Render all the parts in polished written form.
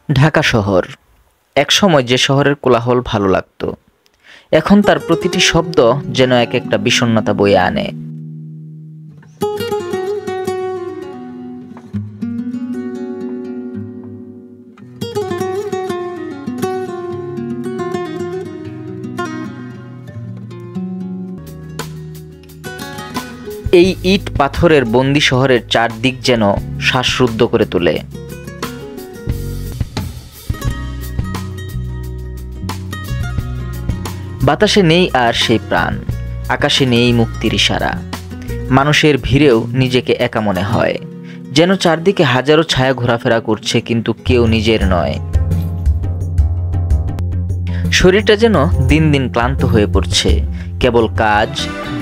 ঢাকা শহর একসময় যে শহরের কোলাহল ভালো লাগতো, এখন তার প্রতিটি শব্দ যেন এক একটা বিষণ্ণতা বয়ে আনে। এই ইট পাথরের বন্দি শহরের চারদিক যেন শ্বাসরুদ্ধ করে তোলে। বাতাসে নেই আর সেই প্রাণ, আকাশে নেই মুক্তির ইশারা। মানুষের ভিড়েও নিজেকে একা মনে হয়, যেন চারদিকে হাজারো ছায়া ঘোরাফেরা করছে, কিন্তু কেউ নিজের নয়। শরীরটা যেন দিন দিন ক্লান্ত হয়ে পড়ছে, কেবল কাজ,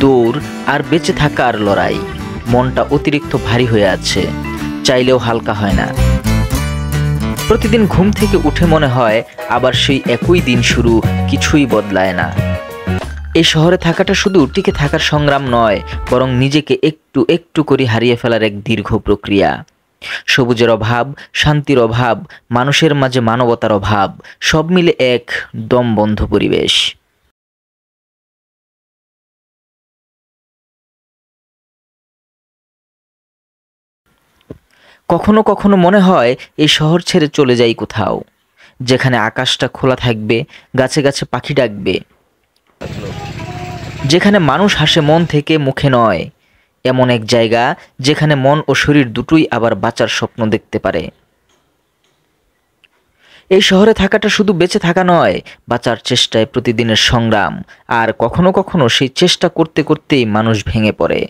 দৌড় আর বেঁচে থাকার লড়াই। মনটা অতিরিক্ত ভারী হয়ে আছে, চাইলেও হালকা হয় না। প্রতিদিন ঘুম থেকে উঠে মনে হয় আবার সেই একই দিন শুরু, কিছুই বদলায় না। এই শহরে থাকাটা শুধু টিকে থাকার সংগ্রাম নয়, বরং নিজেকে একটু একটু করে হারিয়ে ফেলার এক দীর্ঘ প্রক্রিয়া। সবুজের অভাব, শান্তির অভাব, মানুষের মাঝে মানবতার অভাব, সব মিলে এক দমবন্ধ পরিবেশ। কখনো কখনো মনে হয় এই শহর ছেড়ে চলে যাই কোথাও, যেখানে আকাশটা খোলা থাকবে, গাছে গাছে পাখি ডাকবে, যেখানে মানুষ হাসে মন থেকে, মুখে নয়। এমন এক জায়গা যেখানে মন ও শরীর দুটোই আবার বাঁচার স্বপ্ন দেখতে পারে। এই শহরে থাকাটা শুধু বেঁচে থাকা নয়, বাঁচার চেষ্টায় প্রতিদিনের সংগ্রাম। আর কখনো কখনো সেই চেষ্টা করতে করতেই মানুষ ভেঙে পড়ে।